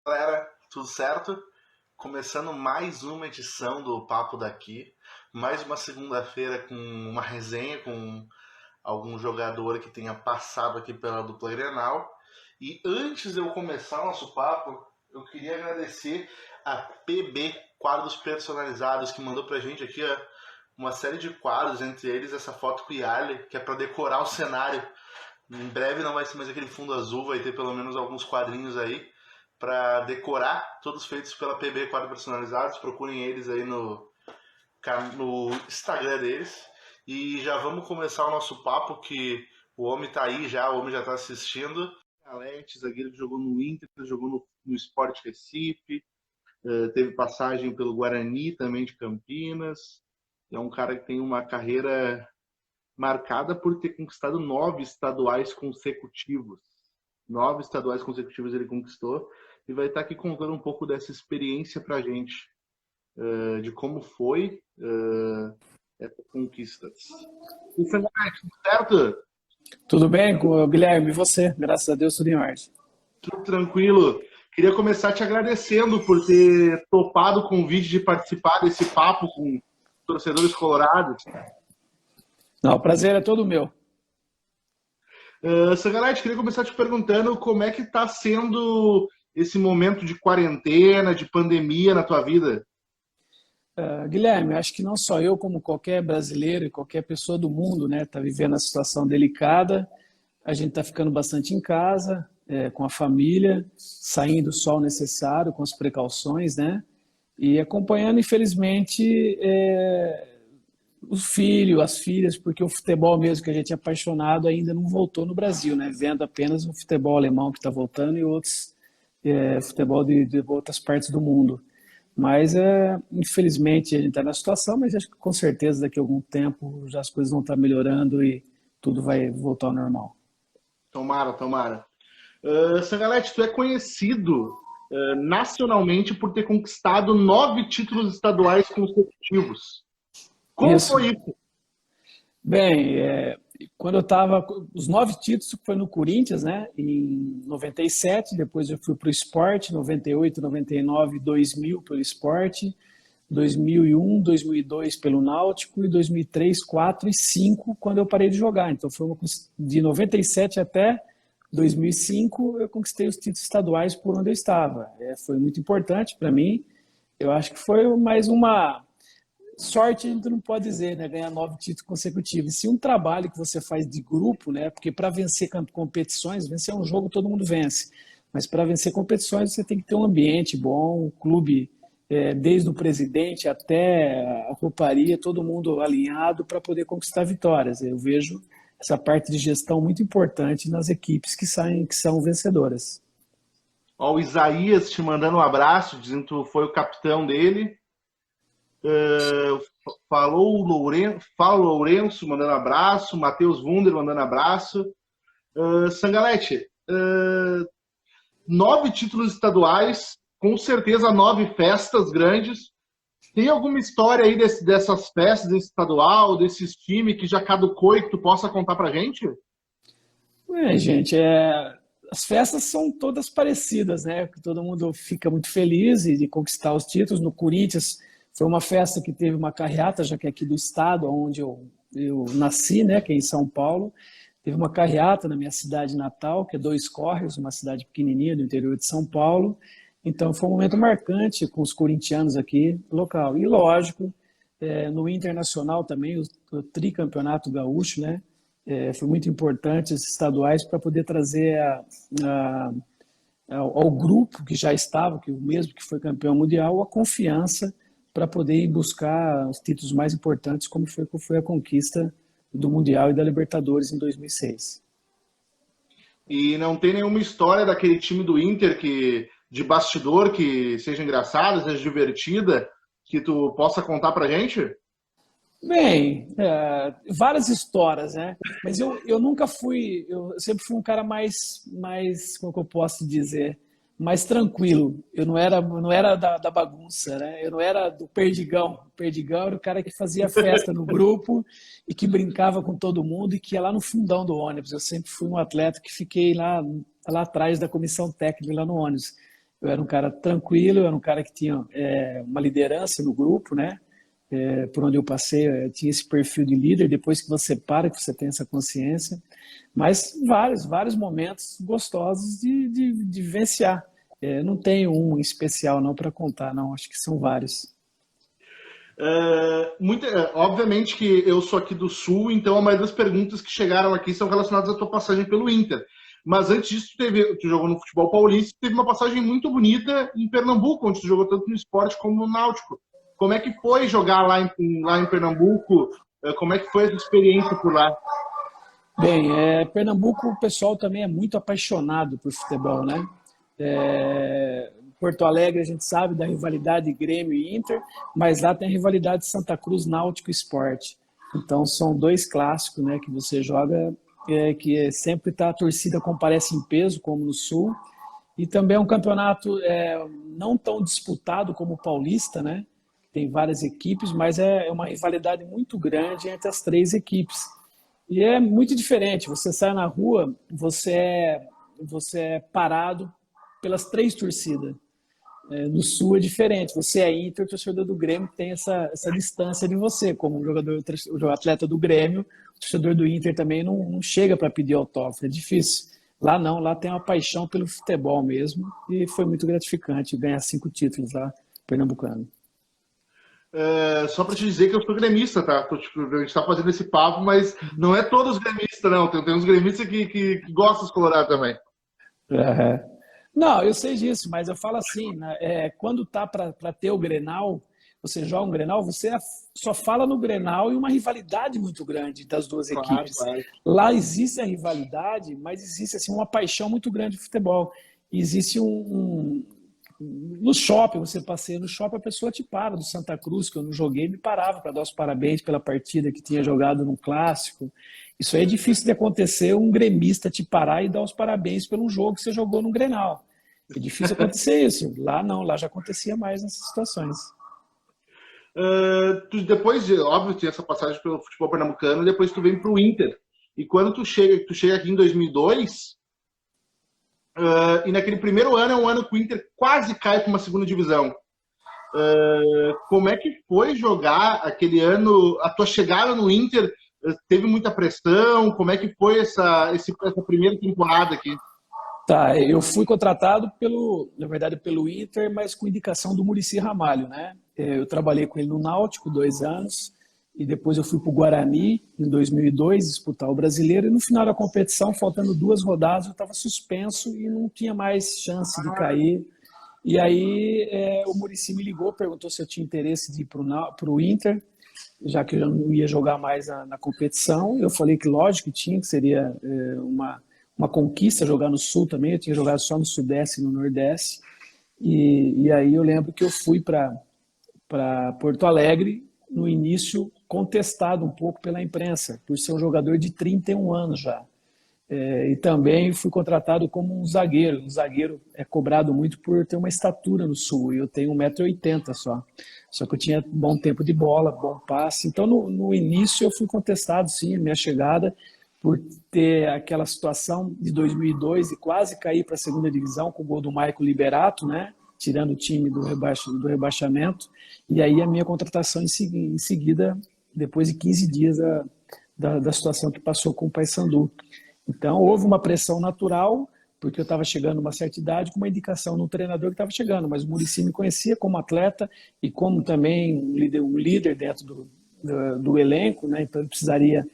Galera, tudo certo? Começando mais uma edição do Papo Daqui, mais uma segunda-feira com uma resenha com algum jogador que tenha passado aqui pela dupla Grenal. E antes de eu começar o nosso papo, eu queria agradecer a PB Quadros Personalizados, que mandou pra gente aqui uma série de quadros, entre eles essa foto com o Yarley, que é para decorar o cenário. Em breve não vai ser mais aquele fundo azul, vai ter pelo menos alguns quadrinhos aí para decorar, todos feitos pela PB Quadros Personalizados. Procurem eles aí no Instagram deles. E já vamos começar o nosso papo, que o homem tá aí já, o homem já tá assistindo. Alex, zagueiro que jogou no Inter, jogou no Sport Recife, teve passagem pelo Guarani também de Campinas. É um cara que tem uma carreira marcada por ter conquistado 9 estaduais consecutivos. 9 estaduais consecutivos ele conquistou e vai estar aqui contando um pouco dessa experiência pra gente, de como foi essas conquistas. E tudo certo? Tudo bem, Guilherme? E você? Graças a Deus, tudo em ordem. Tudo tranquilo. Queria começar te agradecendo por ter topado o convite de participar desse papo com torcedores colorados. Não, o prazer é todo meu. Sangalete, queria começar te perguntando como é que está sendo esse momento de quarentena, de pandemia na tua vida? Guilherme, acho que não só eu, como qualquer brasileiro e qualquer pessoa do mundo, né, está vivendo uma situação delicada. A gente está ficando bastante em casa, com a família, saindo só o necessário, com as precauções, né? E acompanhando, infelizmente, os filhos, as filhas, porque o futebol mesmo que a gente é apaixonado ainda não voltou no Brasil, né? Vendo apenas o futebol alemão que está voltando e outros futebol de outras partes do mundo. Mas, infelizmente, a gente está na situação, mas acho que com certeza daqui a algum tempo já as coisas vão estar melhorando e tudo vai voltar ao normal. Tomara, tomara. Sangalete, tu é conhecido nacionalmente por ter conquistado 9 títulos estaduais consecutivos. Como Isso. foi isso? Bem, quando eu estava... Os 9 títulos foi no Corinthians, né? Em 97, depois eu fui para o Sport, 98, 99, 2000 pelo Sport, 2001, 2002 pelo Náutico e 2003, 2004 e 2005 quando eu parei de jogar. Então foi de 97 até 2005 eu conquistei os títulos estaduais por onde eu estava. Foi muito importante para mim. Eu acho que foi mais uma sorte, a gente não pode dizer, né? Ganhar 9 títulos consecutivos. E sim um trabalho que você faz de grupo, né? Porque para vencer competições, vencer um jogo todo mundo vence. Mas para vencer competições você tem que ter um ambiente bom, um clube, desde o presidente até a rouparia, todo mundo alinhado para poder conquistar vitórias. Eu vejo essa parte de gestão muito importante nas equipes que são vencedoras. Ó, o Isaías te mandando um abraço, dizendo que tu foi o capitão dele. Falou o Lourenço mandando abraço, Matheus Wunder mandando abraço. Sangalete, 9 títulos estaduais, com certeza 9 festas grandes. Tem alguma história aí dessas festas, desse estadual, desses times que já caducou e que tu possa contar pra gente? Gente, as festas são todas parecidas, né? Todo mundo fica muito feliz de conquistar os títulos. No Corinthians foi uma festa que teve uma carreata, já que é aqui do estado, onde eu nasci, né? Que é em São Paulo. Teve uma carreata na minha cidade natal, que é Dois Córregos, uma cidade pequenininha do interior de São Paulo. Então foi um momento marcante com os corintianos aqui no local. E lógico, no Internacional também, o tricampeonato gaúcho, né? Foi muito importante esses estaduais para poder trazer ao grupo que já estava, que o mesmo que foi campeão mundial, a confiança para poder ir buscar os títulos mais importantes, como foi a conquista do Mundial e da Libertadores em 2006. E não tem nenhuma história daquele time do Inter de bastidor que seja engraçada, seja divertida, que tu possa contar pra gente? Bem, várias histórias, né? Mas eu nunca fui, eu sempre fui um cara mais, como que eu posso dizer, mais tranquilo. Eu não era da bagunça, né? Eu não era do perdigão. O perdigão era o cara que fazia festa no grupo e que brincava com todo mundo e que ia lá no fundão do ônibus. Eu sempre fui um atleta que fiquei lá atrás da comissão técnica, lá no ônibus. Eu era um cara tranquilo, eu era um cara que tinha uma liderança no grupo, né? Por onde eu passei, eu tinha esse perfil de líder. Depois que você para, que você tem essa consciência. Mas vários momentos gostosos de vivenciar. Não tenho um especial não para contar, não. Acho que são vários. Obviamente que eu sou aqui do Sul, então a maioria das perguntas que chegaram aqui são relacionadas à tua passagem pelo Inter. Mas antes disso, tu jogou no futebol paulista, teve uma passagem muito bonita em Pernambuco, onde tu jogou tanto no esporte como no náutico. Como é que foi jogar lá em Pernambuco? Como é que foi essa experiência por lá? Bem, Pernambuco, o pessoal também é muito apaixonado por futebol, né? Porto Alegre, a gente sabe da rivalidade Grêmio e Inter, mas lá tem a rivalidade Santa Cruz Náutico Sport. Então, são dois clássicos, né, que você joga, que sempre a torcida comparece em peso, como no Sul. E também é um campeonato não tão disputado como o Paulista, né? Tem várias equipes, mas é uma rivalidade muito grande entre as três equipes. E é muito diferente. Você sai na rua, você é parado pelas três torcidas. No Sul é diferente. Você é Inter, o torcedor do Grêmio tem essa distância de você. Como o atleta do Grêmio, o torcedor do Inter também não chega para pedir autógrafo. É difícil. Lá não, lá tem uma paixão pelo futebol mesmo. E foi muito gratificante ganhar 5 títulos lá, pernambucano. Só para te dizer que eu sou gremista, tá? A gente está fazendo esse papo, mas não é todos gremistas, não. Tem uns gremistas que gostam dos Colorado também. Não, eu sei disso, mas eu falo assim, né, quando tá para ter o Grenal, você joga um Grenal, você só fala no Grenal e uma rivalidade muito grande das duas equipes. Claro. Lá existe a rivalidade, mas existe assim, uma paixão muito grande de futebol. Existe no shopping, você passeia no shopping, a pessoa te para do Santa Cruz, que eu não joguei, me parava para dar os parabéns pela partida que tinha jogado num clássico. Isso aí é difícil de acontecer, um gremista te parar e dar os parabéns pelo jogo que você jogou no Grenal. É difícil acontecer isso. Lá não, lá já acontecia mais nessas situações. Depois, óbvio, tinha essa passagem pelo futebol pernambucano, depois tu vem para o Inter. E quando tu chega aqui em 2002, e naquele primeiro ano é um ano que o Inter quase cai para uma segunda divisão. Como é que foi jogar aquele ano? A tua chegada no Inter teve muita pressão? Como é que foi essa primeira temporada aqui? Tá, eu fui contratado na verdade, pelo Inter, mas com indicação do Muricy Ramalho, né? Eu trabalhei com ele no Náutico 2 anos e depois eu fui para o Guarani em 2002 disputar o Brasileiro e no final da competição, faltando 2 rodadas, eu estava suspenso e não tinha mais chance de cair. E aí o Muricy me ligou, perguntou se eu tinha interesse de ir para o Inter, já que eu não ia jogar mais na competição. Eu falei que lógico que tinha, que seria uma conquista jogar no Sul também. Eu tinha jogado só no Sudeste e no Nordeste. E aí eu lembro que eu fui para Porto Alegre, no início contestado um pouco pela imprensa, por ser um jogador de 31 anos já. E também fui contratado como um zagueiro. Um zagueiro é cobrado muito por ter uma estatura no Sul, e eu tenho 1,80 m só. Só que eu tinha bom tempo de bola, bom passe. Então, no início, eu fui contestado, sim, a minha chegada, por ter aquela situação de 2002 e quase cair para a segunda divisão com o gol do Maicon Liberato, né? Tirando o time do rebaixamento. E aí a minha contratação em seguida, depois de 15 dias da situação que passou com o Paysandu. Então, houve uma pressão natural, porque eu estava chegando a uma certa idade, com uma indicação no treinador que estava chegando, mas o Muricy me conhecia como atleta e como também um líder dentro do elenco, né? Então ele precisaria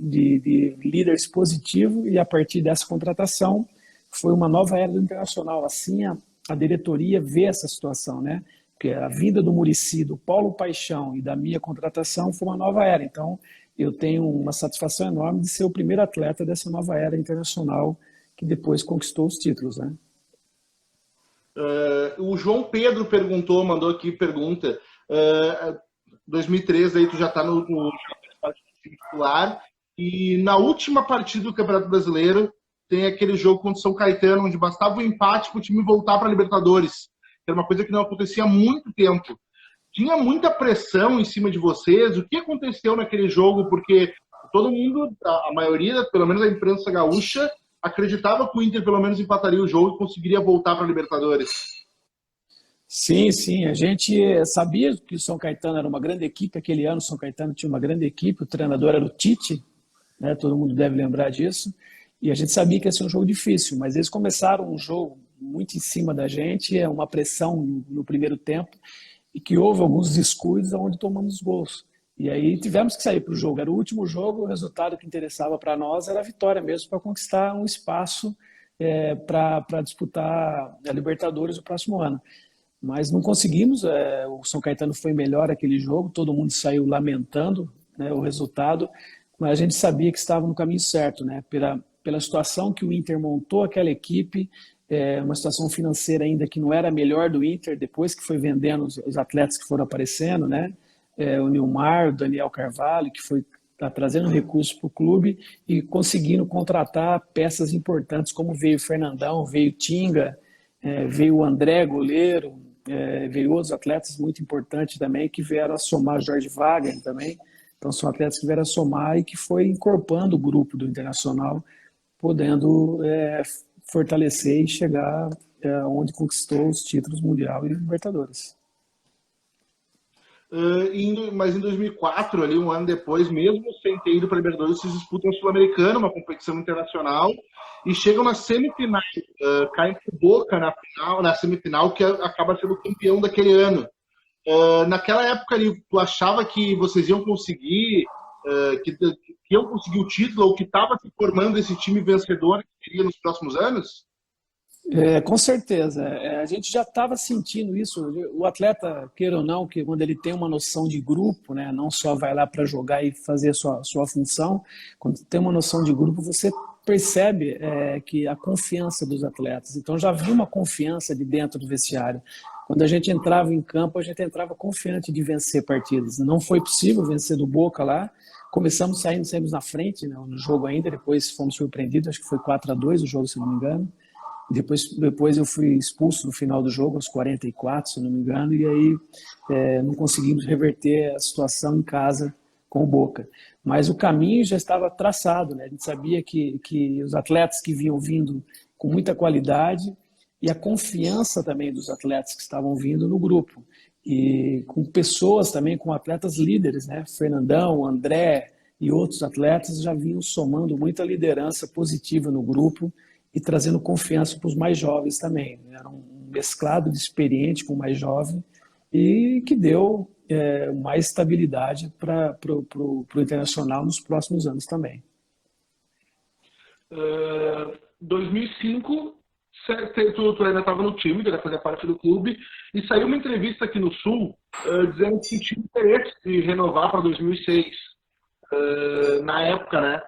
de líderes positivos, e a partir dessa contratação foi uma nova era do Internacional. Assim, a diretoria vê essa situação, né? Porque a vinda do Muricy, do Paulo Paixão e da minha contratação foi uma nova era. Então, eu tenho uma satisfação enorme de ser o primeiro atleta dessa nova era internacional que depois conquistou os títulos, né? O João Pedro mandou aqui pergunta. 2013 aí tu já está no time titular, e na última partida do Campeonato Brasileiro tem aquele jogo contra o São Caetano, onde bastava um empate para o time voltar para a Libertadores. Era uma coisa que não acontecia há muito tempo. Tinha muita pressão em cima de vocês? O que aconteceu naquele jogo? Porque todo mundo, a maioria, pelo menos a imprensa gaúcha, acreditava que o Inter pelo menos empataria o jogo e conseguiria voltar para a Libertadores. Sim, sim, a gente sabia que o São Caetano era uma grande equipe, aquele ano o São Caetano tinha uma grande equipe, o treinador era o Tite, né? Todo mundo deve lembrar disso, e a gente sabia que ia ser um jogo difícil, mas eles começaram um jogo muito em cima da gente, uma pressão no primeiro tempo, e que houve alguns descuidos onde tomamos gols. E aí tivemos que sair para o jogo, era o último jogo, o resultado que interessava para nós era a vitória mesmo, para conquistar um espaço para disputar a Libertadores no próximo ano. Mas não conseguimos, o São Caetano foi melhor aquele jogo, todo mundo saiu lamentando, né, o resultado, mas a gente sabia que estava no caminho certo, né, pela situação que o Inter montou aquela equipe, uma situação financeira ainda que não era a melhor do Inter, depois que foi vendendo os atletas que foram aparecendo, né, o Nilmar, o Daniel Carvalho, que foi trazendo recursos para o clube e conseguindo contratar peças importantes, como veio o Fernandão, veio o Tinga, veio o André, goleiro, veio outros atletas muito importantes também que vieram a somar, Jorge Wagner também. Então são atletas que vieram a somar e que foi incorporando o grupo do Internacional, podendo fortalecer e chegar onde conquistou os títulos Mundial e Libertadores. Mas em 2004, ali, um ano depois, mesmo sem ter ido para a Libertadores, se disputam a Sul-Americana, uma competição internacional, e chegam na semifinal, caem por Boca na semifinal, que acaba sendo campeão daquele ano. Naquela época ali, tu achava que vocês iam conseguir, que iam conseguir o título, ou que estava se formando esse time vencedor que teria nos próximos anos? Com certeza. A gente já estava sentindo isso. O atleta, queira ou não, que quando ele tem uma noção de grupo, né, não só vai lá para jogar e fazer a sua função, quando tem uma noção de grupo, você percebe que a confiança dos atletas. Então já havia uma confiança de dentro do vestiário. Quando a gente entrava em campo, a gente entrava confiante de vencer partidas. Não foi possível vencer do Boca lá. Começamos saímos na frente, né, no jogo ainda, depois fomos surpreendidos, acho que foi 4-2 o jogo, se não me engano. Depois eu fui expulso no final do jogo, aos 44, se não me engano, e aí não conseguimos reverter a situação em casa com o Boca. Mas o caminho já estava traçado, né? A gente sabia que os atletas que vinham vindo com muita qualidade e a confiança também dos atletas que estavam vindo no grupo. E com pessoas também, com atletas líderes, né? Fernandão, André e outros atletas já vinham somando muita liderança positiva no grupo e trazendo confiança para os mais jovens também. Era um mesclado de experiente com mais jovem e que deu mais estabilidade para o Internacional nos próximos anos também. 2005, tu ainda estava no time, ainda fazia parte do clube, e saiu uma entrevista aqui no Sul dizendo que tinha interesse de renovar para 2006, na época, né?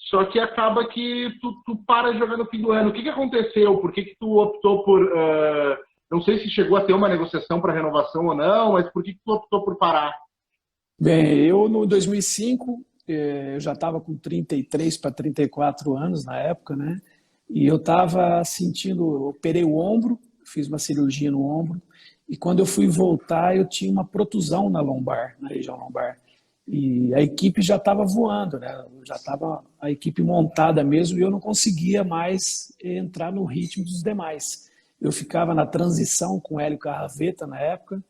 Só que acaba que tu para de jogar no fim do ano. O que aconteceu? Por que tu optou por... não sei se chegou a ter uma negociação para renovação ou não, mas por que tu optou por parar? Bem, eu no 2005, eu já estava com 33 para 34 anos na época, né? E eu estava sentindo... Eu operei o ombro, fiz uma cirurgia no ombro, e quando eu fui voltar, eu tinha uma protusão na lombar, na região lombar. E a equipe já estava voando, né? Já estava a equipe montada mesmo e eu não conseguia mais entrar no ritmo dos demais. Eu ficava na transição com o Hélio Carraveta na época,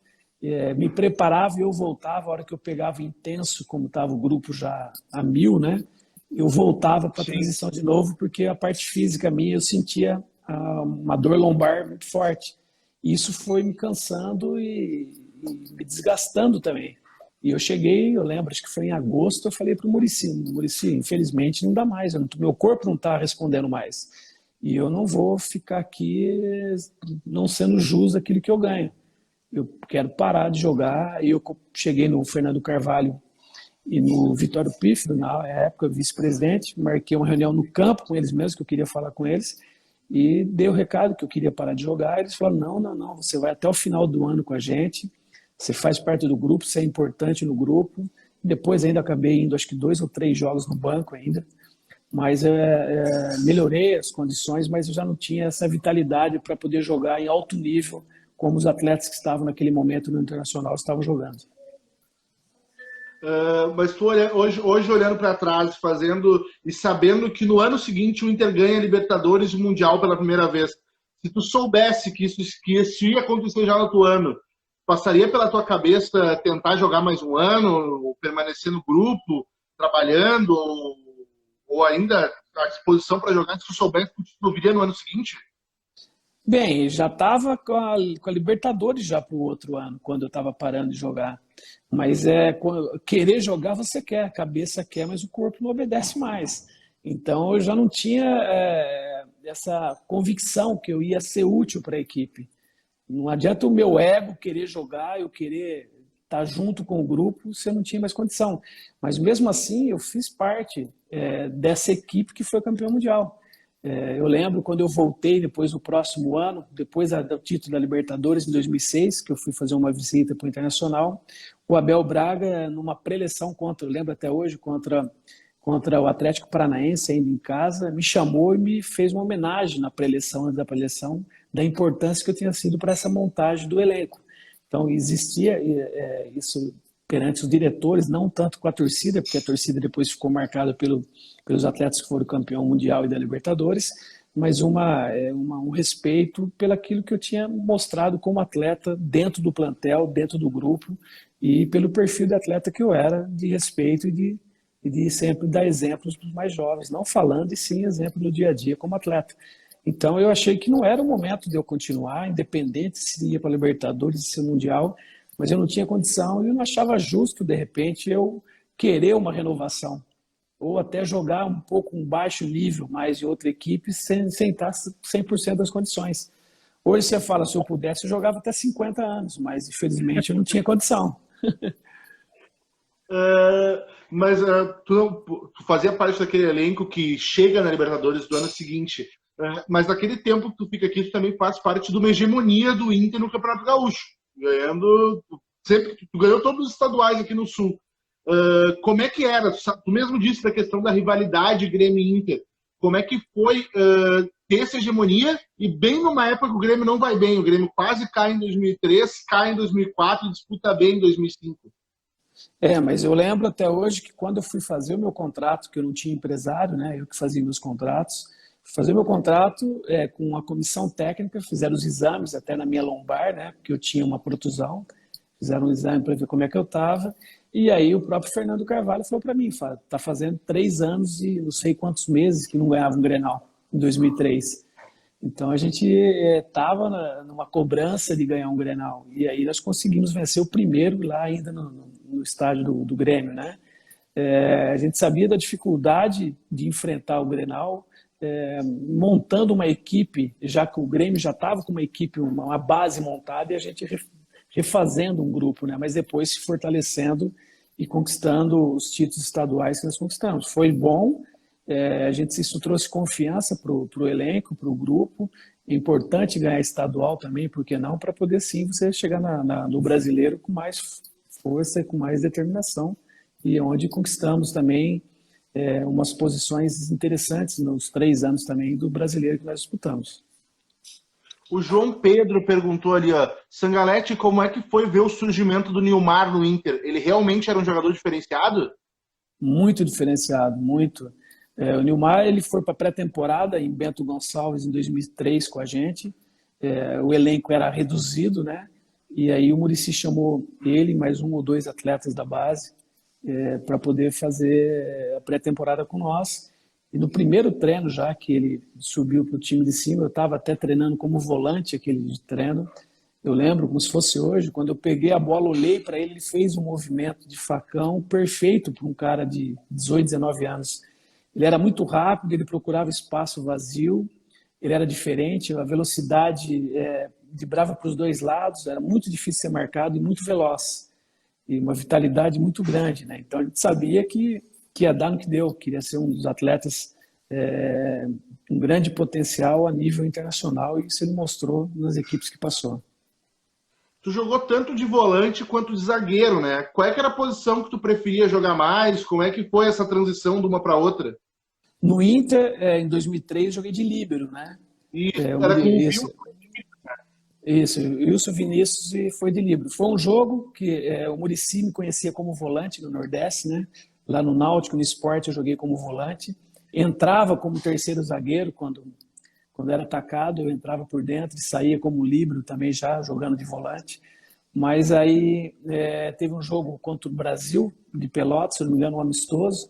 me preparava e eu voltava. A hora que eu pegava intenso, como estava o grupo já a 1000, né? Eu voltava para a transição de novo, porque a parte física minha eu sentia uma dor lombar muito forte. E isso foi me cansando e me desgastando também. E eu cheguei, eu lembro, acho que foi em agosto, eu falei para o Muricy, infelizmente não dá mais, meu corpo não está respondendo mais. E eu não vou ficar aqui não sendo jus daquilo que eu ganho. Eu quero parar de jogar. E eu cheguei no Fernando Carvalho e no Vitório Pífero, na época vice-presidente, marquei uma reunião no campo com eles mesmos, que eu queria falar com eles, e dei o recado que eu queria parar de jogar. Eles falaram, não, você vai até o final do ano com a gente, você faz parte do grupo, você é importante no grupo. Depois ainda acabei indo, acho que 2 ou 3 jogos no banco ainda, mas melhorei as condições, mas eu já não tinha essa vitalidade para poder jogar em alto nível, como os atletas que estavam naquele momento no Internacional estavam jogando. Mas tu hoje olhando para trás, fazendo e sabendo que no ano seguinte o Inter ganha a Libertadores e o Mundial pela primeira vez. Se tu soubesse que isso ia acontecer já no outro ano, passaria pela tua cabeça tentar jogar mais um ano, ou permanecer no grupo, trabalhando, ou ainda à disposição para jogar, se tu soubesse que o título viria no ano seguinte? Bem, já estava com a Libertadores já para o outro ano, quando eu estava parando de jogar. Mas querer jogar você quer, a cabeça quer, mas o corpo não obedece mais. Então eu já não tinha essa convicção que eu ia ser útil para a equipe. Não adianta o meu ego querer jogar, eu querer estar junto com o grupo, você não tinha mais condição. Mas mesmo assim eu fiz parte dessa equipe que foi campeão mundial. Eu lembro quando eu voltei depois no próximo ano, depois do título da Libertadores em 2006, que eu fui fazer uma visita para o Internacional, o Abel Braga, numa preleção eu lembro até hoje, contra o Atlético Paranaense, ainda em casa, me chamou e me fez uma homenagem na preleção, antes da preleção, da importância que eu tinha sido para essa montagem do elenco. Então existia isso perante os diretores, não tanto com a torcida, porque a torcida depois ficou marcada pelos atletas que foram campeão mundial e da Libertadores, mas um respeito pelaquilo que eu tinha mostrado como atleta dentro do plantel, dentro do grupo, e pelo perfil de atleta que eu era, de respeito e de sempre dar exemplos para os mais jovens, não falando, e sim exemplo no dia a dia como atleta. Então eu achei que não era o momento de eu continuar, independente se ia para a Libertadores, se Mundial, mas eu não tinha condição e eu não achava justo, de repente, eu querer uma renovação, ou até jogar um pouco um baixo nível mais em outra equipe sem estar 100% das condições. Hoje você fala, se eu pudesse, eu jogava até 50 anos, mas infelizmente eu não tinha condição. Mas tu fazia parte daquele elenco que chega na Libertadores do ano seguinte, mas naquele tempo que tu fica aqui, tu também faz parte de uma hegemonia do Inter no Campeonato Gaúcho, sempre tu ganhou todos os estaduais aqui no Sul. Como é que era? Tu mesmo disse da questão da rivalidade Grêmio-Inter. Como é que foi ter essa hegemonia e bem numa época que o Grêmio não vai bem, o Grêmio quase cai em 2003, cai em 2004 e disputa bem em 2005? Mas eu lembro até hoje que quando eu fui fazer o meu contrato, que eu não tinha empresário, né, eu que fazia meus contratos, fazer meu contrato com a comissão técnica, fizeram os exames até na minha lombar, né, porque eu tinha uma protusão, fizeram um exame para ver como é que eu estava, e aí o próprio Fernando Carvalho falou para mim, está fazendo 3 anos e não sei quantos meses que não ganhava um Grenal, em 2003. Então a gente estava numa cobrança de ganhar um Grenal, e aí nós conseguimos vencer o primeiro lá ainda no estádio do Grêmio, né? A gente sabia da dificuldade de enfrentar o Grenal, montando uma equipe, já que o Grêmio já estava com uma equipe, uma base montada, e a gente refazendo um grupo, né? Mas depois se fortalecendo e conquistando os títulos estaduais que nós conquistamos. Foi bom, isso trouxe confiança para o elenco, para o grupo. É importante ganhar estadual também, por que não? Para poder sim você chegar no brasileiro com mais força e com mais determinação, e onde conquistamos também umas posições interessantes nos 3 anos também do brasileiro que nós disputamos. O João Pedro perguntou ali, Sangalete, como é que foi ver o surgimento do Nilmar no Inter? Ele realmente era um jogador diferenciado? Muito diferenciado, muito. O Nilmar ele foi para a pré-temporada em Bento Gonçalves em 2003 com a gente. O elenco era reduzido, né? E aí o Muricy chamou ele, mais 1 ou 2 atletas da base, para poder fazer a pré-temporada com nós. E no primeiro treino, já que ele subiu para o time de cima, eu estava até treinando como volante aquele treino. Eu lembro como se fosse hoje, quando eu peguei a bola, olhei para ele, ele fez um movimento de facão perfeito para um cara de 18, 19 anos. Ele era muito rápido, ele procurava espaço vazio, ele era diferente, a velocidade vibrava para os 2 lados, era muito difícil ser marcado e muito veloz. E uma vitalidade muito grande, né? Então a gente sabia que ia dar no que deu, queria ser um dos atletas com grande potencial a nível internacional, e isso ele mostrou nas equipes que passou. Tu jogou tanto de volante quanto de zagueiro, né? Qual é que era a posição que tu preferia jogar mais? Como é que foi essa transição de uma para outra? No Inter, em 2003, eu joguei de líbero, né? Isso, era com o Vilco. Isso, Wilson Vinícius e foi de livro. Foi um jogo que o Muricy me conhecia como volante no Nordeste, né? Lá no Náutico, no Sport, eu joguei como volante. Entrava como terceiro zagueiro quando era atacado, eu entrava por dentro e saía como líbero também já jogando de volante. Mas aí teve um jogo contra o Brasil, de Pelotas, se não me engano, um amistoso,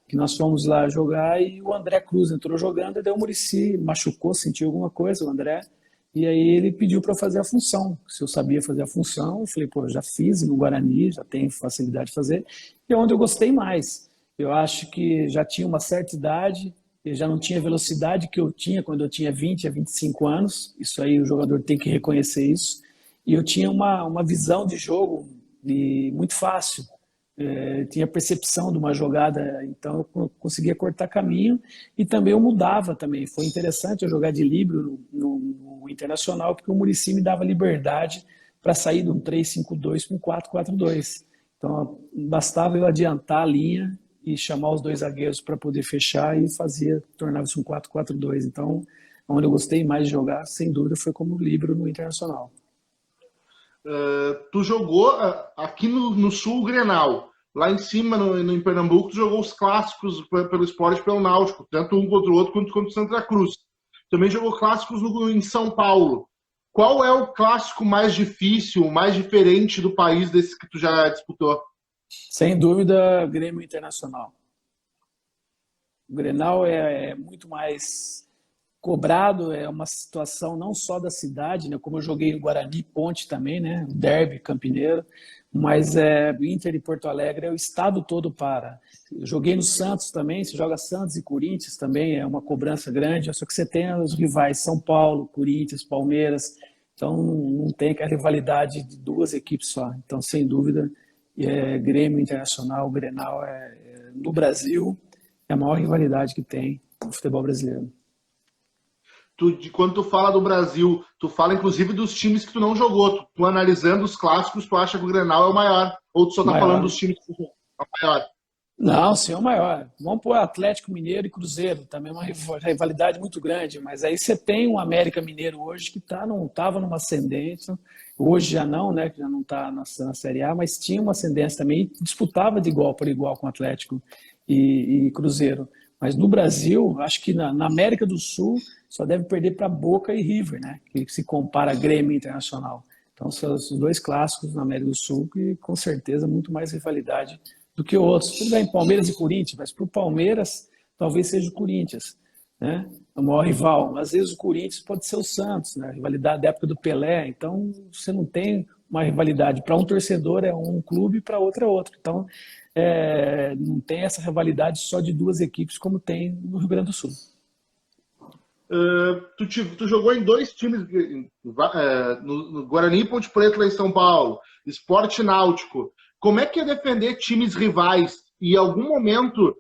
que nós fomos lá jogar e o André Cruz entrou jogando e daí o Muricy machucou, sentiu alguma coisa, o André, e aí ele pediu para eu fazer a função. Se eu sabia fazer a função, eu falei, pô, eu já fiz no Guarani, já tenho facilidade de fazer, e é onde eu gostei mais. Eu acho que já tinha uma certa idade, eu já não tinha a velocidade que eu tinha quando eu tinha 20 a 25 anos, isso aí o jogador tem que reconhecer isso, e eu tinha uma visão de jogo muito fácil. Tinha percepção de uma jogada, então eu conseguia cortar caminho e também eu mudava também. Foi interessante eu jogar de líbero no Internacional, porque o Muricy me dava liberdade para sair de um 3-5-2 para um 4-4-2. Então bastava eu adiantar a linha e chamar os dois zagueiros para poder fechar e tornava-se um 4-4-2. Então, onde eu gostei mais de jogar, sem dúvida, foi como líbero no Internacional. Tu jogou aqui no Sul o Grenal. Lá em cima, em Pernambuco, tu jogou os clássicos pelo Sport e pelo Náutico, tanto um contra o outro quanto contra o Santa Cruz. Também jogou clássicos em São Paulo. Qual é o clássico mais difícil, mais diferente do país desses que tu já disputou? Sem dúvida, Grêmio Internacional. O Grenal é muito mais cobrado, é uma situação não só da cidade, né? Como eu joguei no Guarani, Ponte também, né? Derby, Campineiro, mas Inter e Porto Alegre é o estado todo para. Eu joguei no Santos também, se joga Santos e Corinthians também, é uma cobrança grande, só que você tem os rivais São Paulo, Corinthians, Palmeiras, então não tem aquela rivalidade de duas equipes só. Então, sem dúvida, Grêmio Internacional, Grenal no Brasil é a maior rivalidade que tem no futebol brasileiro. Quando tu fala do Brasil, tu fala inclusive dos times que tu não jogou. Tu analisando os clássicos, tu acha que o Grenal é o maior? Ou tu só tá falando dos times que tu jogou? É o maior? Não, sim, é o maior. Vamos pôr Atlético Mineiro e Cruzeiro, também é uma rivalidade muito grande, mas aí você tem um América Mineiro hoje que estava numa ascendência, hoje já não, né, que já não está na Série A, mas tinha uma ascendência também, disputava de igual para igual com Atlético e Cruzeiro. Mas no Brasil, acho que na América do Sul só deve perder para Boca e River, né, que se compara a Grêmio Internacional. Então são os dois clássicos na América do Sul que com certeza muito mais rivalidade do que outros. Tudo bem, Palmeiras e Corinthians, mas para o Palmeiras talvez seja o Corinthians, né? O maior rival. Às vezes o Corinthians pode ser o Santos, né? A rivalidade da época do Pelé. Então você não tem uma rivalidade. Para um torcedor é um clube, para outro é outro. Então não tem essa rivalidade só de duas equipes como tem no Rio Grande do Sul. Tu jogou em dois times, no Guarani e Ponte Preta lá em São Paulo, Sport Náutico. Como é que é defender times rivais? E em algum momento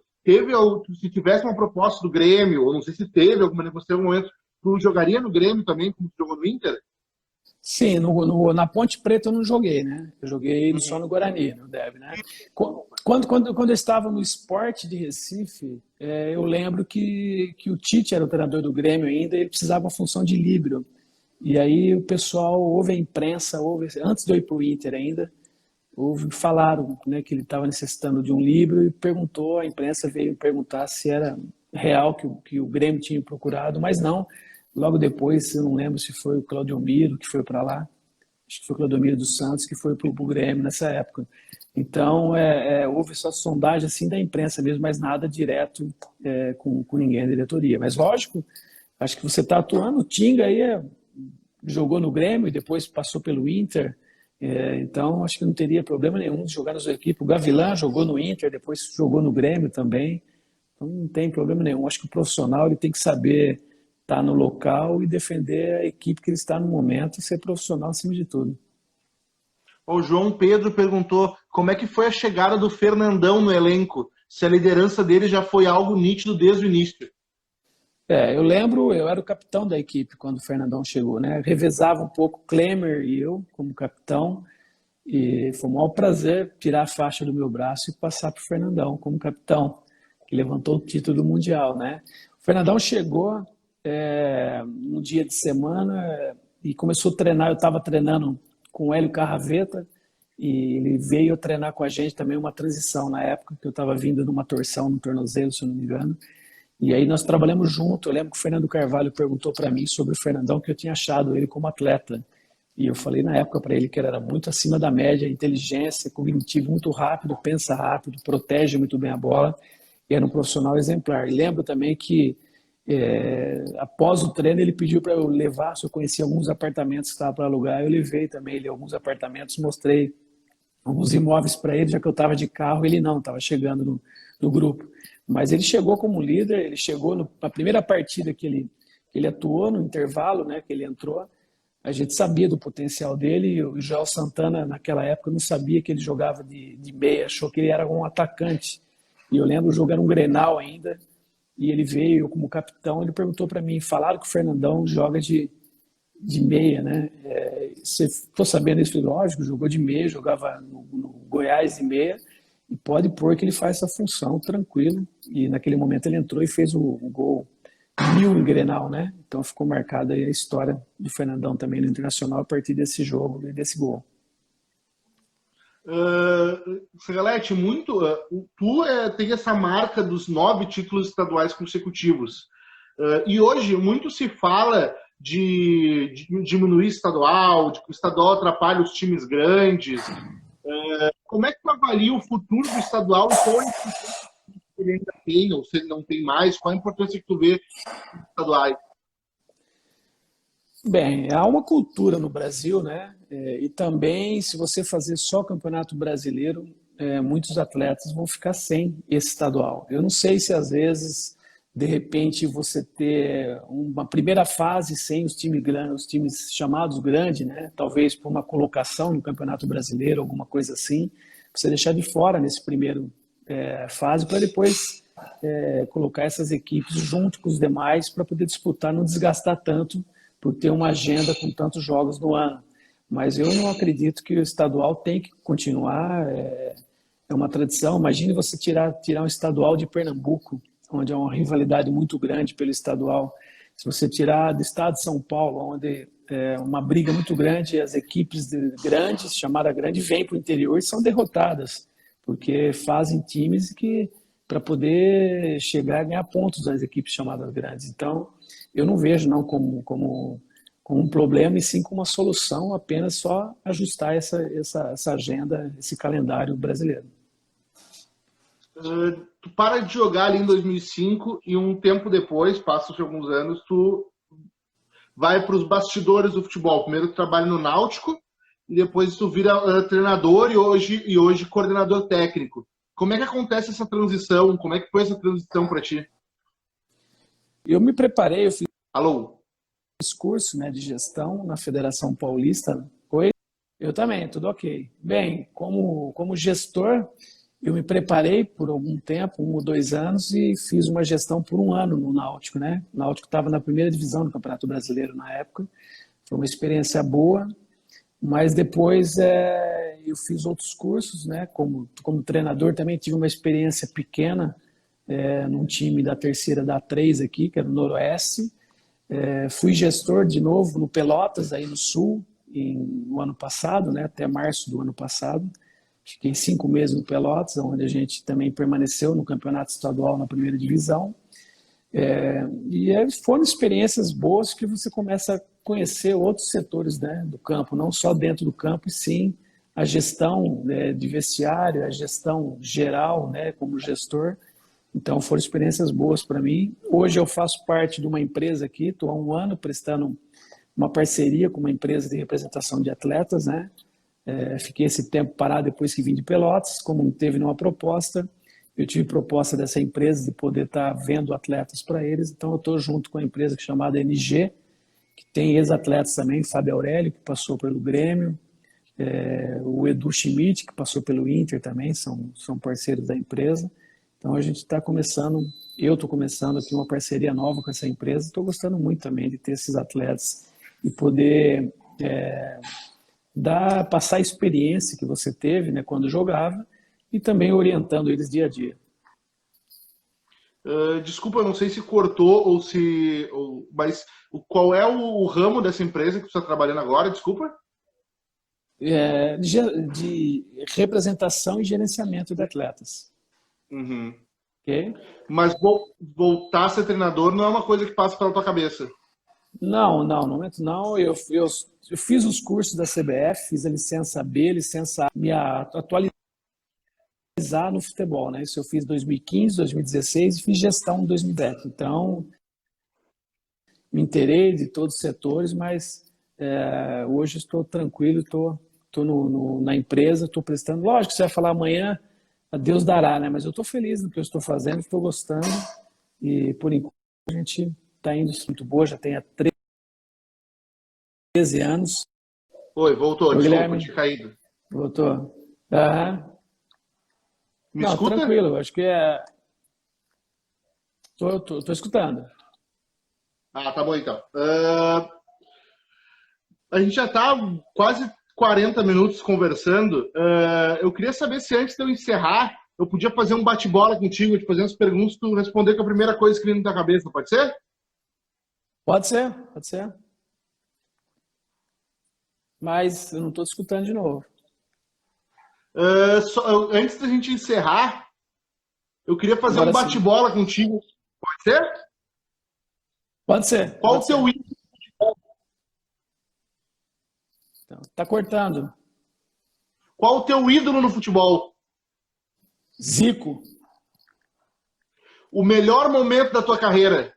se tivesse uma proposta do Grêmio, ou não sei se teve alguma negociação, algum momento, tu jogaria no Grêmio também, como tu jogou no Inter? Sim, na Ponte Preta eu não joguei, né? Eu joguei só no Guarani, no Derby, né? Quando eu estava no Sport de Recife, eu lembro que o Tite era o treinador do Grêmio ainda, e ele precisava uma função de líbero. E aí o pessoal, houve a imprensa, antes de eu ir para o Inter ainda, falaram, né, que ele estava necessitando de um líbero e a imprensa veio perguntar se era real que o Grêmio tinha procurado, mas não. Logo depois, eu não lembro se foi o Claudio Miro que foi para lá, acho que foi o Claudio Miro dos Santos que foi para o Grêmio nessa época. Então, houve só sondagem assim da imprensa mesmo, mas nada direto com ninguém da diretoria. Mas lógico, acho que você está atuando, o Tinga aí jogou no Grêmio e depois passou pelo Inter, então acho que não teria problema nenhum de jogar na sua equipe. O Gavilã jogou no Inter, depois jogou no Grêmio também, então não tem problema nenhum. Acho que o profissional ele tem que saber estar no local e defender a equipe que ele está no momento e ser profissional acima de tudo. O João Pedro perguntou como é que foi a chegada do Fernandão no elenco, se a liderança dele já foi algo nítido desde o início. Eu lembro, eu era o capitão da equipe quando o Fernandão chegou, né? Revezava um pouco Klemer e eu como capitão, e foi um maior prazer tirar a faixa do meu braço e passar para o Fernandão como capitão, que levantou o título do Mundial, né? O Fernandão chegou no dia de semana, e começou a treinar. Eu estava treinando com o Hélio Carraveta, e ele veio treinar com a gente também uma transição na época, que eu estava vindo de uma torção no tornozelo, se eu não me engano. E aí nós trabalhamos junto. Eu lembro que o Fernando Carvalho perguntou para mim sobre o Fernandão, que eu tinha achado ele como atleta. E eu falei na época para ele que ele era muito acima da média, inteligência, cognitivo muito rápido, pensa rápido, protege muito bem a bola, e era um profissional exemplar. E lembro também que após o treino ele pediu para eu levar, se eu conhecia alguns apartamentos que estavam para alugar, eu levei também ele alguns apartamentos, mostrei alguns imóveis para ele, já que eu estava de carro, ele não, estava chegando no grupo. Mas ele chegou como líder, ele chegou na primeira partida que ele atuou, no intervalo, né, que ele entrou, a gente sabia do potencial dele, e o Joel Santana, naquela época, não sabia que ele jogava de meia, achou que ele era um atacante. E eu lembro jogando um Grenal ainda, e ele veio como capitão, ele perguntou para mim, falaram que o Fernandão joga de meia, né? Você ficou sabendo isso? Lógico, jogou de meia, jogava no Goiás de meia, e pode pôr que ele faz essa função tranquilo. E naquele momento ele entrou e fez o gol 1000 em Grenal, né? Então ficou marcada aí a história do Fernandão também no Internacional a partir desse jogo e desse gol. Segalete, tu tem essa marca dos 9 títulos estaduais consecutivos. E hoje muito se fala de diminuir estadual, de que o estadual atrapalha os times grandes. Como é que tu avalia o futuro do estadual e qual a importância que ele ainda tem, ou se ele não tem mais, qual a importância que tu vê nos estaduais? Bem, há uma cultura no Brasil, né? E também, se você fazer só campeonato brasileiro, muitos atletas vão ficar sem esse estadual. Eu não sei se às vezes, de repente, você ter uma primeira fase sem os times grandes, os times chamados grandes, né? Talvez por uma colocação no campeonato brasileiro, alguma coisa assim, você deixar de fora nesse primeiro fase para depois colocar essas equipes junto com os demais para poder disputar, não desgastar tanto por ter uma agenda com tantos jogos no ano. Mas eu não acredito que o estadual tem que continuar, é uma tradição. Imagine você tirar um estadual de Pernambuco, onde há uma rivalidade muito grande pelo estadual. Se você tirar do estado de São Paulo, onde é uma briga muito grande, as equipes grandes, chamada grande, vêm para o interior e são derrotadas, porque fazem times que para poder chegar a ganhar pontos das equipes chamadas grandes. Então, eu não vejo não como um problema, e sim como uma solução, apenas só ajustar essa agenda, esse calendário brasileiro. Tu para de jogar ali em 2005 e um tempo depois, passam-se alguns anos, tu vai para os bastidores do futebol. Primeiro tu trabalha no Náutico e depois tu vira treinador e hoje coordenador técnico. Como é que acontece essa transição? Como é que foi essa transição para ti? Eu me preparei, eu fiz Alô? curso, né, de gestão na Federação Paulista. Oi? Eu também, tudo ok. Bem, como gestor, eu me preparei por algum tempo, 1 ou 2 anos, e fiz uma gestão por 1 ano no Náutico, né? O Náutico estava na primeira divisão do Campeonato Brasileiro na época. Foi uma experiência boa, mas depois eu fiz outros cursos, né? Como treinador também tive uma experiência pequena num time da terceira da A3 aqui, que era o Noroeste. Fui gestor de novo no Pelotas, aí no Sul, no ano passado, né? Até março do ano passado. Fiquei 5 meses no Pelotas, onde a gente também permaneceu no campeonato estadual na primeira divisão. Foram experiências boas que você começa a conhecer outros setores, né, do campo, não só dentro do campo, e sim a gestão de vestiário, a gestão geral, né, como gestor. Então foram experiências boas para mim. Hoje eu faço parte de uma empresa aqui, estou há 1 ano prestando uma parceria com uma empresa de representação de atletas, né? Fiquei esse tempo parado depois que vim de Pelotas, como não teve nenhuma proposta. Eu tive proposta dessa empresa de poder estar vendo atletas para eles, então eu estou junto com a empresa chamada NG, que tem ex-atletas também, Fábio Aurélio, que passou pelo Grêmio, o Edu Schmidt, que passou pelo Inter também, são parceiros da empresa. Então a gente está começando, eu estou começando aqui uma parceria nova com essa empresa, estou gostando muito também de ter esses atletas e poder passar a experiência que você teve, né, quando jogava, e também orientando eles dia a dia. Desculpa, eu não sei se cortou ou se... mas qual é o ramo dessa empresa que você está trabalhando agora? Desculpa. De representação e gerenciamento de atletas. Uhum. Ok? Mas voltar a ser treinador não é uma coisa que passa pela tua cabeça. Não, no momento não. Eu fiz os cursos da CBF, fiz a licença B, licença A, me atualizar no futebol, né? Isso eu fiz em 2015, 2016 e fiz gestão em 2010. Então, me inteirei de todos os setores, mas hoje estou tranquilo, estou na empresa, estou prestando. Lógico que você vai falar amanhã, a Deus dará, né? Mas eu estou feliz no que eu estou fazendo, estou gostando e, por enquanto, a gente está indo muito boa, já tem há 13 anos. Oi, voltou, desculpa, Guilherme, tinha caído. voltou. Me Não, escuta? tranquilo, acho que Tô escutando. Tá bom então. A gente já está quase 40 minutos conversando. Eu queria saber se antes de eu encerrar, eu podia fazer um bate-bola contigo, te fazer umas perguntas, tu responder com a primeira coisa que vem na tua cabeça, pode ser? Pode ser, pode ser. Mas eu não estou te escutando de novo. Antes da gente encerrar, eu queria fazer Agora um bate-bola contigo, pode ser? Pode ser. Qual Pode o teu ser. ídolo? Então, tá cortando. Qual o teu ídolo no futebol? Zico. O melhor momento da tua carreira?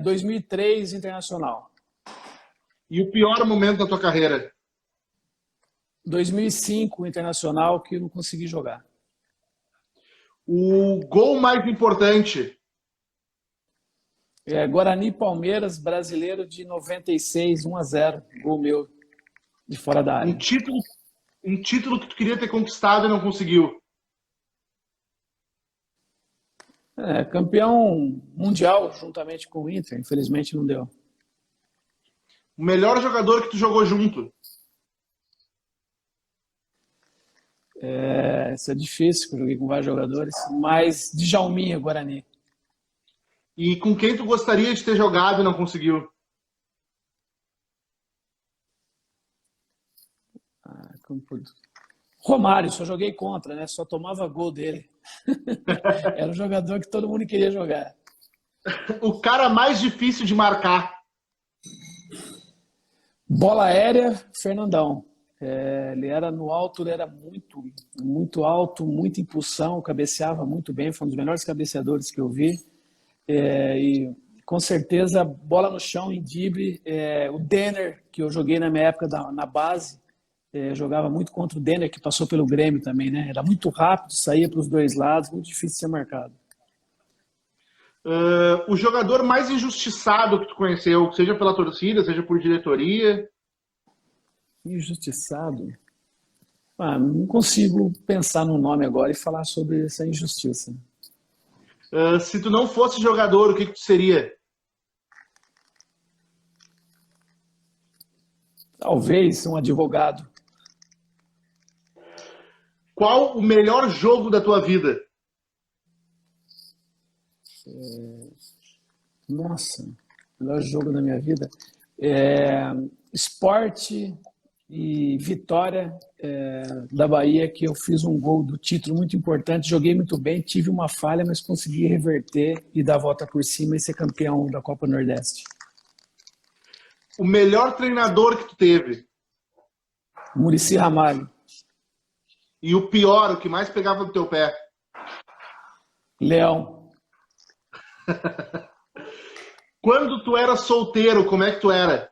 2003 Internacional. E o pior momento da tua carreira? 2005 Internacional, que eu não consegui jogar. O gol mais importante? Guarani Palmeiras, brasileiro de 96, 1-0. Gol meu, de fora da área. Um título que tu queria ter conquistado e não conseguiu? Campeão mundial, juntamente com o Inter. Infelizmente não deu. O melhor jogador que tu jogou junto? Isso é difícil, eu joguei com vários jogadores. Mas Djalminha, Guarani. E com quem tu gostaria de ter jogado e não conseguiu? Romário, só joguei contra, né? Só tomava gol dele. Era um jogador que todo mundo queria jogar. O cara mais difícil de marcar? Bola aérea, Fernandão. Ele era no alto, ele era muito, muito alto, muita impulsão, cabeceava muito bem, foi um dos melhores cabeceadores que eu vi. E com certeza, bola no chão, em drible. O Denner, que eu joguei na minha época na base, jogava muito contra o Denner, que passou pelo Grêmio também, né? Era muito rápido, saía para os dois lados, muito difícil de ser marcado. O jogador mais injustiçado que tu conheceu, seja pela torcida, seja por diretoria? Injustiçado? Não consigo pensar num nome agora e falar sobre essa injustiça. Se tu não fosse jogador, o que tu seria? Talvez um advogado. Qual o melhor jogo da tua vida? Nossa, o melhor jogo da minha vida. Sport e Vitória da Bahia, que eu fiz um gol do título muito importante, joguei muito bem, tive uma falha, mas consegui reverter e dar a volta por cima e ser campeão da Copa Nordeste. O melhor treinador que tu teve? Muricy Ramalho. E o pior, o que mais pegava no teu pé? Leão. Quando tu era solteiro, como é que tu era?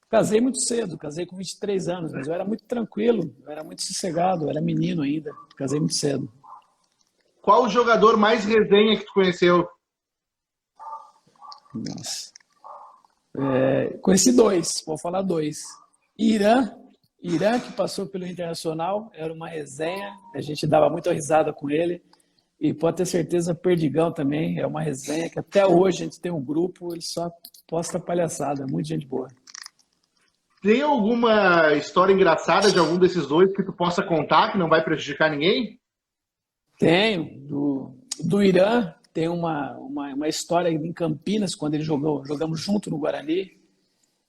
Casei muito cedo, casei com 23 anos, mas eu era muito tranquilo, eu era muito sossegado, eu era menino ainda, casei muito cedo. Qual o jogador mais resenha que tu conheceu? Nossa. Conheci dois, vou falar dois. Irã, que passou pelo Internacional, era uma resenha, a gente dava muita risada com ele. E pode ter certeza, Perdigão também, é uma resenha que até hoje a gente tem um grupo, ele só posta palhaçada, muita gente boa. Tem alguma história engraçada de algum desses dois que tu possa contar, que não vai prejudicar ninguém? Tenho. Do Irã, tem uma história em Campinas, quando ele jogamos junto no Guarani.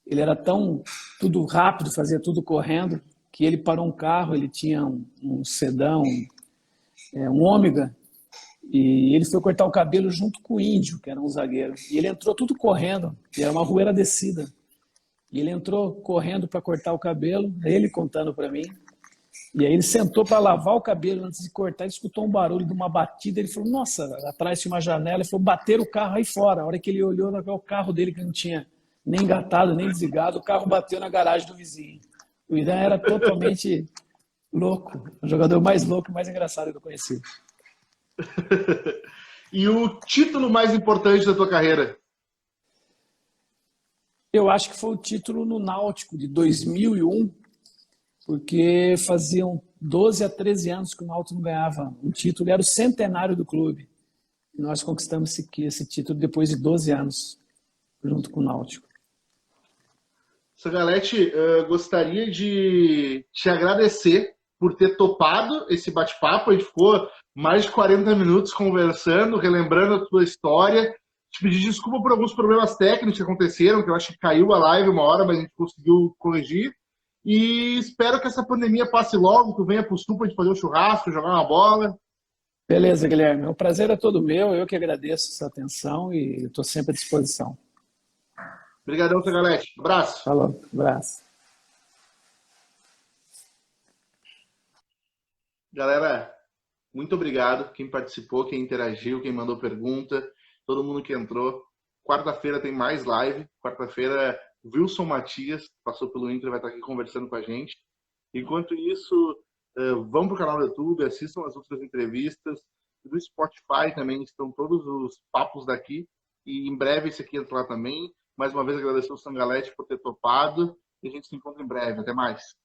Ele era tão tudo rápido, fazia tudo correndo, que ele parou um carro, ele tinha um sedã, um ômega, e ele foi cortar o cabelo junto com o Índio, que era um zagueiro. E ele entrou tudo correndo, e era uma rueira descida. E ele entrou correndo para cortar o cabelo, ele contando para mim. E aí ele sentou para lavar o cabelo antes de cortar, ele escutou um barulho de uma batida, ele falou, nossa, atrás tinha uma janela, ele falou, bateram o carro aí fora. A hora que ele olhou, o carro dele que não tinha nem engatado, nem desligado, o carro bateu na garagem do vizinho. O Irã era totalmente louco, o jogador mais louco e mais engraçado que eu conheci. E o título mais importante da tua carreira? Eu acho que foi o título no Náutico de 2001, porque faziam 12 a 13 anos que o Náutico não ganhava um título, era o centenário do clube. E nós conquistamos esse título depois de 12 anos, junto com o Náutico. Sangalete, gostaria de te agradecer por ter topado esse bate-papo. A gente ficou mais de 40 minutos conversando, relembrando a tua história. Te pedir desculpa por alguns problemas técnicos que aconteceram, que eu acho que caiu a live uma hora, mas a gente conseguiu corrigir. E espero que essa pandemia passe logo, que venha para o Sul para a gente fazer um churrasco, jogar uma bola. Beleza, Guilherme. O prazer é todo meu. Eu que agradeço a sua atenção e estou sempre à disposição. Obrigadão, Sangalete. Abraço. Falou, abraço. Galera, muito obrigado. Quem participou, quem interagiu, quem mandou pergunta, todo mundo que entrou. Quarta-feira tem mais live. Quarta-feira, Wilson Matias, passou pelo Inter, vai estar aqui conversando com a gente. Enquanto isso, vão para o canal do YouTube, assistam as outras entrevistas. Do Spotify também estão todos os papos daqui. E em breve esse aqui entra lá também. Mais uma vez agradecer ao Sangalete por ter topado. E a gente se encontra em breve. Até mais.